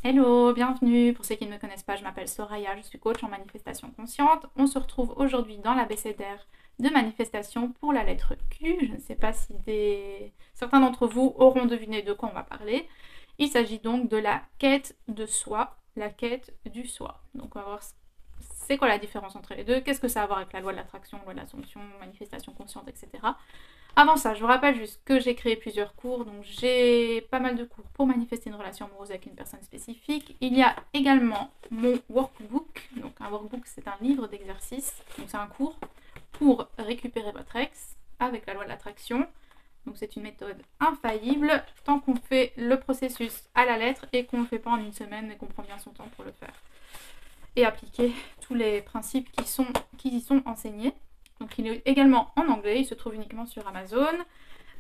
Hello, bienvenue. Pour ceux qui ne me connaissent pas, je m'appelle Soraya, je suis coach en manifestation consciente. On se retrouve aujourd'hui dans l'abécédaire de manifestation pour la lettre Q. Je ne sais pas si certains d'entre vous auront deviné de quoi on va parler. Il s'agit donc de la quête de soi, la quête du soi. Donc on va voir c'est quoi la différence entre les deux, qu'est-ce que ça a à voir avec la loi de l'attraction, loi de l'assomption, manifestation consciente, etc. Avant ça, je vous rappelle juste que j'ai créé plusieurs cours, donc j'ai pas mal de cours pour manifester une relation amoureuse avec une personne spécifique. Il y a également mon workbook, donc un workbook c'est un livre d'exercices, donc c'est un cours pour récupérer votre ex avec la loi de l'attraction. Donc c'est une méthode infaillible tant qu'on fait le processus à la lettre et qu'on ne le fait pas en une semaine et qu'on prend bien son temps pour le faire. Et appliquer tous les principes qui y sont enseignés. Donc il est également en anglais, il se trouve uniquement sur Amazon.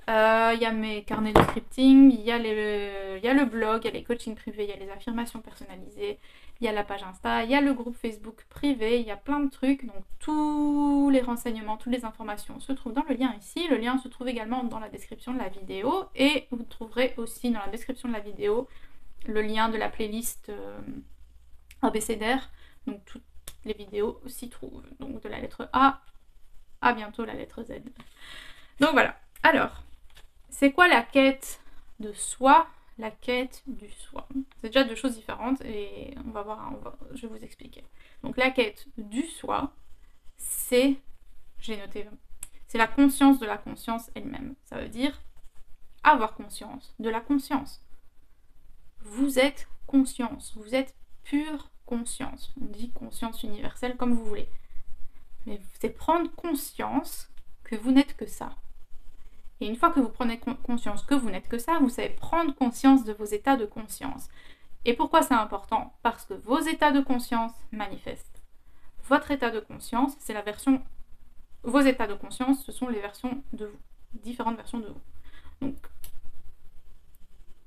Il y a mes carnets de scripting, il y a le blog, il y a les coachings privés, il y a les affirmations personnalisées, il y a la page Insta, il y a le groupe Facebook privé, il y a plein de trucs. Donc tous les renseignements, toutes les informations se trouvent dans le lien ici. Le lien se trouve également dans la description de la vidéo. Et vous trouverez aussi dans la description de la vidéo le lien de la playlist abécédaire. Donc toutes les vidéos s'y trouvent. Donc de la lettre A à bientôt la lettre Z. Donc voilà. Alors, c'est quoi la quête de soi, la quête du soi? C'est déjà deux choses différentes et on va voir, je vais vous expliquer. Donc la quête du soi, c'est, j'ai noté, c'est la conscience de la conscience elle-même. Ça veut dire avoir conscience de la conscience. Vous êtes conscience, vous êtes pure conscience. On dit conscience universelle comme vous voulez. Mais c'est prendre conscience que vous n'êtes que ça. Et une fois que vous prenez conscience que vous n'êtes que ça, vous savez prendre conscience de vos états de conscience. Et pourquoi c'est important? Parce que vos états de conscience manifestent. Votre état de conscience, c'est la version... Vos états de conscience, ce sont les versions de vous. Différentes versions de vous. Donc,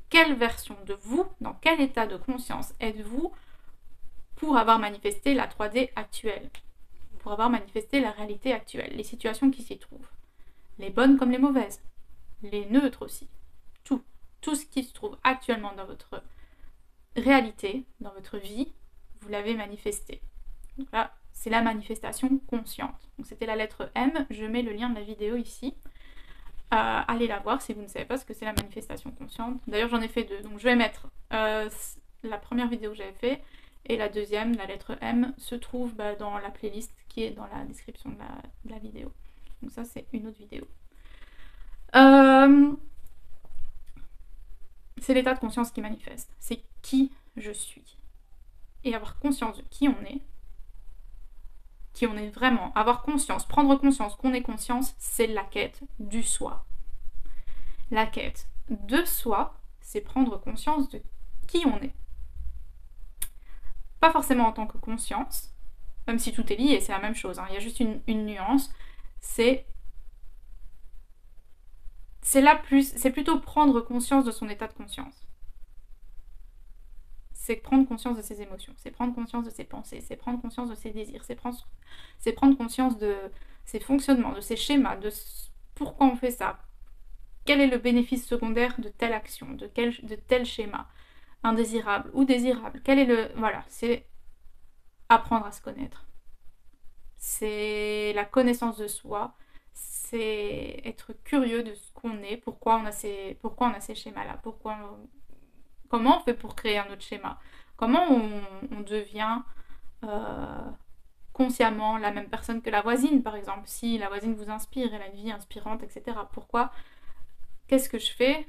quelle version de vous, dans quel état de conscience êtes-vous pour avoir manifesté la 3D actuelle? Pour avoir manifesté la réalité actuelle, les situations qui s'y trouvent. Les bonnes comme les mauvaises. Les neutres aussi. Tout. Tout ce qui se trouve actuellement dans votre réalité, dans votre vie, vous l'avez manifesté. Donc là, c'est la manifestation consciente. Donc c'était la lettre M. Je mets le lien de la vidéo ici. Allez la voir si vous ne savez pas ce que c'est la manifestation consciente. D'ailleurs, j'en ai fait deux. Donc je vais mettre la première vidéo que j'avais fait. Et la deuxième, la lettre M, se trouve dans la playlist qui est dans la description de la vidéo. Donc ça, c'est une autre vidéo. C'est l'état de conscience qui manifeste. C'est qui je suis. Et avoir conscience de qui on est vraiment. Avoir conscience, prendre conscience qu'on est conscience, c'est la quête du soi. La quête de soi, c'est prendre conscience de qui on est. Pas forcément en tant que conscience, même si tout est lié, c'est la même chose. Il y a juste une nuance. C'est plutôt prendre conscience de son état de conscience. C'est prendre conscience de ses émotions, c'est prendre conscience de ses pensées, c'est prendre conscience de ses désirs, c'est prendre conscience de ses fonctionnements, de ses schémas, de pourquoi on fait ça. Quel est le bénéfice secondaire de telle action, de tel schéma, indésirable ou désirable. Quel est le... Voilà, c'est apprendre à se connaître. C'est la connaissance de soi, c'est être curieux de ce qu'on est, pourquoi on a ces schémas-là, comment on fait pour créer un autre schéma, comment on devient consciemment la même personne que la voisine, par exemple, si la voisine vous inspire, elle a une vie inspirante, etc. Pourquoi? Qu'est-ce que je fais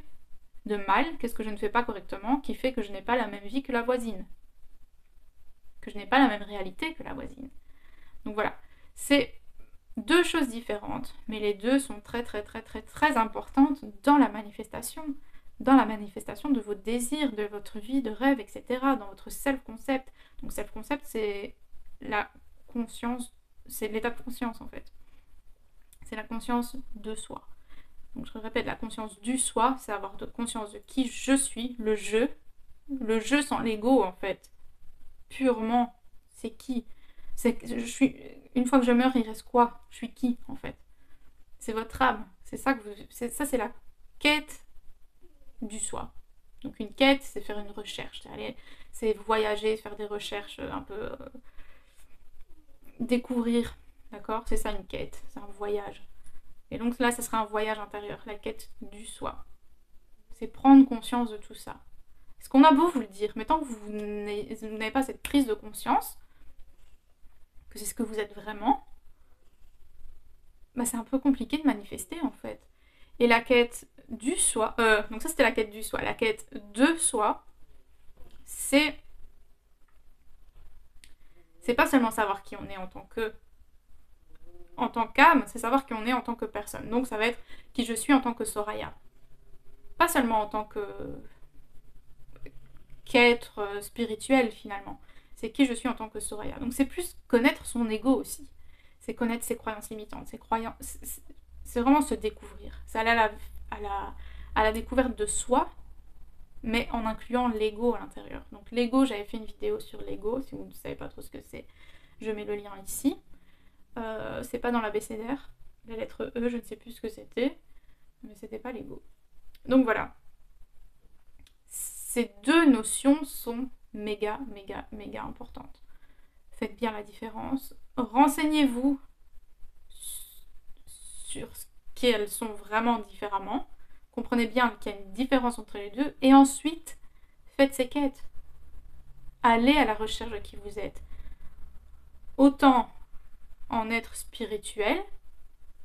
de mal, qu'est-ce que je ne fais pas correctement, qui fait que je n'ai pas la même vie que la voisine, que je n'ai pas la même réalité que la voisine. Donc voilà, c'est deux choses différentes, mais les deux sont très très très très très importantes dans la manifestation de vos désirs, de votre vie, de rêve, etc., dans votre self-concept. Donc self-concept, c'est la conscience, c'est l'état de conscience en fait. C'est la conscience de soi. Donc je répète, la conscience du soi, c'est avoir de conscience de qui je suis, le jeu sans l'ego en fait. Purement, c'est qui? Une fois que je meurs, il reste quoi? Je suis qui en fait? C'est votre âme. C'est ça c'est la quête du soi. Donc une quête, c'est faire une recherche, c'est voyager, faire des recherches un peu découvrir, d'accord? C'est ça une quête, c'est un voyage. Et donc là, ce sera un voyage intérieur, la quête du soi. C'est prendre conscience de tout ça. Parce qu'on a beau vous le dire, mais tant que vous n'avez pas cette prise de conscience, que c'est ce que vous êtes vraiment, bah c'est un peu compliqué de manifester en fait. Et la quête du soi, donc ça c'était la quête du soi, la quête de soi, c'est pas seulement savoir qui on est en tant qu'âme, c'est savoir qui on est en tant que personne. Donc ça va être qui je suis en tant que Soraya. Pas seulement en tant qu'être spirituel finalement. C'est qui je suis en tant que Soraya. Donc c'est plus connaître son ego aussi. C'est connaître ses croyances limitantes. C'est vraiment se découvrir. C'est aller à la découverte de soi, mais en incluant l'ego à l'intérieur. Donc l'ego, j'avais fait une vidéo sur l'ego. Si vous ne savez pas trop ce que c'est, je mets le lien ici. C'est pas dans l'abécédaire. La lettre E, je ne sais plus ce que c'était, mais c'était pas l'ego. Donc voilà. Ces deux notions sont méga, méga, méga importantes. Faites bien la différence. Renseignez-vous sur ce qu'elles sont vraiment différemment. Comprenez bien qu'il y a une différence entre les deux. Et ensuite, faites ces quêtes. Allez à la recherche de qui vous êtes. Autant en être spirituel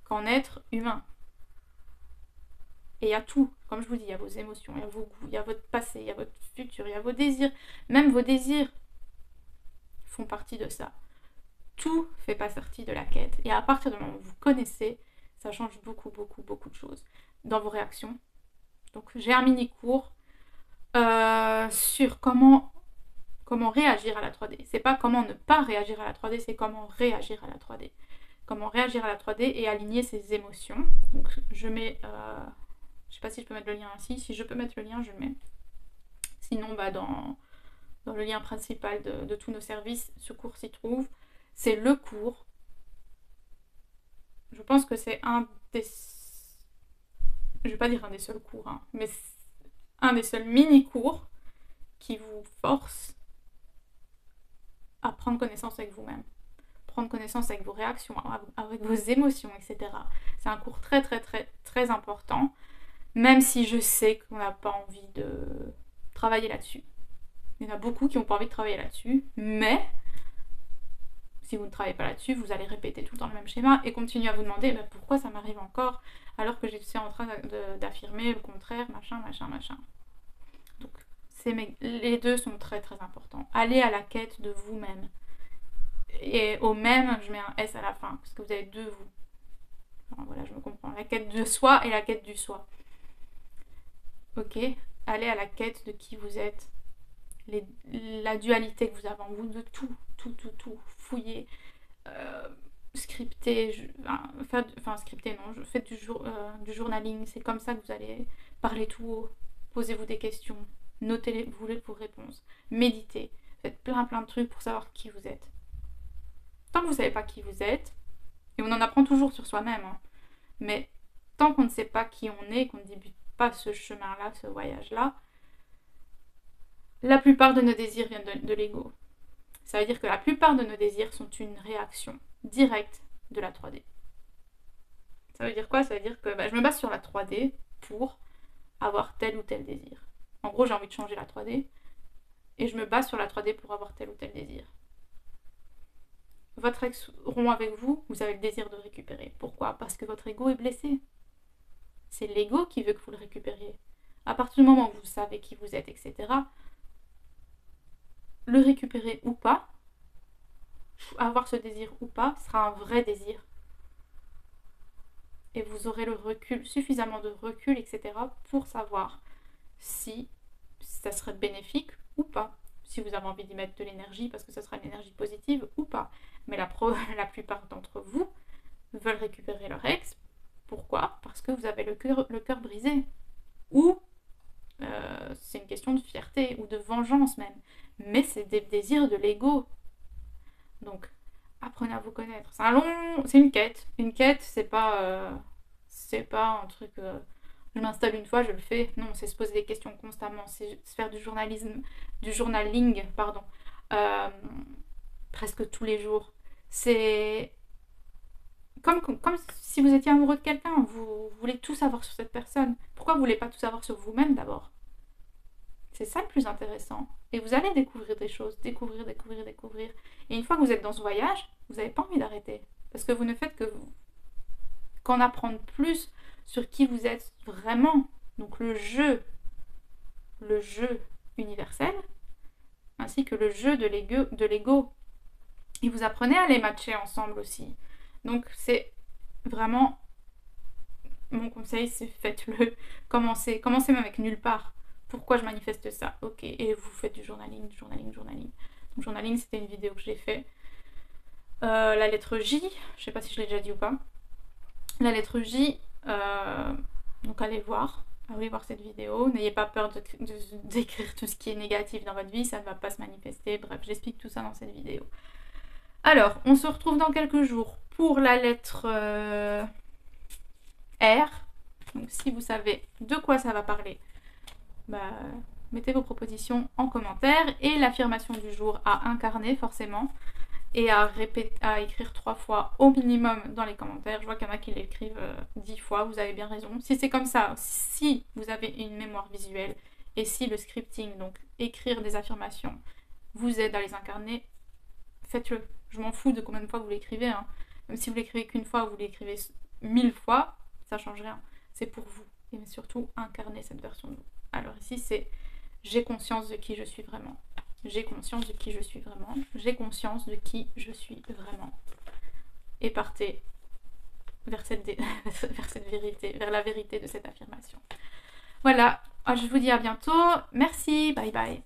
qu'en être humain. Et il y a tout, comme je vous dis, il y a vos émotions, il y a vos goûts, il y a votre passé, il y a votre futur, il y a vos désirs. Même vos désirs font partie de ça. Tout fait partie de la quête. Et à partir du moment où vous connaissez, ça change beaucoup, beaucoup, beaucoup de choses dans vos réactions. Donc j'ai un mini cours sur comment réagir à la 3D. C'est pas comment ne pas réagir à la 3D, c'est comment réagir à la 3D. Comment réagir à la 3D et aligner ses émotions. Donc je mets... je sais pas si je peux mettre le lien ici. Si je peux mettre le lien, je le mets. Sinon, bah, dans le lien principal de tous nos services, ce cours s'y trouve. C'est le cours. Je pense que c'est un des... Je vais pas dire un des seuls cours, hein, mais un des seuls mini-cours qui vous force à prendre connaissance avec vous-même. Prendre connaissance avec vos réactions, avec vos émotions, etc. C'est un cours très, très, très, très important. Même si je sais qu'on n'a pas envie de travailler là-dessus. Il y en a beaucoup qui n'ont pas envie de travailler là-dessus. Mais, si vous ne travaillez pas là-dessus, vous allez répéter tout le temps le même schéma et continuer à vous demander bah, pourquoi ça m'arrive encore alors que j'étais en train d'affirmer le contraire, machin, machin, machin. Donc, les deux sont très, très importants. Allez à la quête de vous-même. Et au même, je mets un S à la fin, parce que vous avez deux vous. Alors, voilà, je me comprends. La quête de soi et la quête du soi. Ok, allez à la quête de qui vous êtes, la dualité que vous avez en vous, de tout, fouiller, scripter, scripter non, faites du journaling, c'est comme ça que vous allez parler tout haut, posez-vous des questions, notez vos réponses, méditez, faites plein de trucs pour savoir qui vous êtes. Tant que vous ne savez pas qui vous êtes, et on en apprend toujours sur soi-même, hein, mais tant qu'on ne sait pas qui on est, qu'on ne débute pas ce chemin-là, ce voyage-là, la plupart de nos désirs viennent de l'ego. Ça veut dire que la plupart de nos désirs sont une réaction directe de la 3D. Ça veut dire quoi? Ça veut dire que je me base sur la 3D pour avoir tel ou tel désir. En gros, j'ai envie de changer la 3D et je me base sur la 3D pour avoir tel ou tel désir. Votre ex rompt avec vous, vous avez le désir de récupérer. Pourquoi? Parce que votre ego est blessé. C'est l'ego qui veut que vous le récupériez. À partir du moment où vous savez qui vous êtes, etc., le récupérer ou pas, avoir ce désir ou pas, sera un vrai désir. Et vous aurez le recul, suffisamment de recul, etc., pour savoir si ça serait bénéfique ou pas. Si vous avez envie d'y mettre de l'énergie, parce que ça sera une énergie positive ou pas. Mais la plupart d'entre vous veulent récupérer leur ex. Pourquoi? Parce que vous avez le cœur brisé. Ou c'est une question de fierté ou de vengeance même. Mais c'est des désirs de l'ego. Donc, apprenez à vous connaître. C'est une quête. Une quête, c'est pas un truc je m'installe une fois, je le fais. Non, c'est se poser des questions constamment, c'est se faire du journaling, pardon, euh, presque tous les jours. C'est comme si vous étiez amoureux de quelqu'un, vous voulez tout savoir sur cette personne. Pourquoi vous voulez pas tout savoir sur vous-même d'abord? C'est ça le plus intéressant. Et vous allez découvrir des choses, découvrir. Et une fois que vous êtes dans ce voyage, vous n'avez pas envie d'arrêter. Parce que vous ne faites qu'en apprendre plus sur qui vous êtes vraiment. Donc le jeu universel, ainsi que le jeu de l'ego. Et vous apprenez à les matcher ensemble aussi. Donc c'est vraiment mon conseil, c'est faites-le. Commencez même avec nulle part. Pourquoi je manifeste ça? Ok, et vous faites du journaling. Donc, journaling, c'était une vidéo que j'ai fait. La lettre J, je sais pas si je l'ai déjà dit ou pas. La lettre J, donc allez voir cette vidéo. N'ayez pas peur d'écrire tout ce qui est négatif dans votre vie, ça ne va pas se manifester. Bref, j'explique tout ça dans cette vidéo. Alors, on se retrouve dans quelques jours pour la lettre R. Donc si vous savez de quoi ça va parler, bah, mettez vos propositions en commentaire. Et l'affirmation du jour à incarner forcément. Et à écrire 3 fois au minimum dans les commentaires. Je vois qu'il y en a qui l'écrivent 10 fois, vous avez bien raison. Si c'est comme ça, si vous avez une mémoire visuelle et si le scripting, donc écrire des affirmations, vous aide à les incarner, faites-le. Je m'en fous de combien de fois vous l'écrivez. Hein. Même si vous l'écrivez qu'une fois ou vous l'écrivez 1000 fois, ça change rien. C'est pour vous. Et surtout, incarner cette version de vous. Alors ici, c'est j'ai conscience de qui je suis vraiment. J'ai conscience de qui je suis vraiment. J'ai conscience de qui je suis vraiment. Et partez vers cette vérité, vers la vérité de cette affirmation. Voilà, je vous dis à bientôt. Merci, bye bye.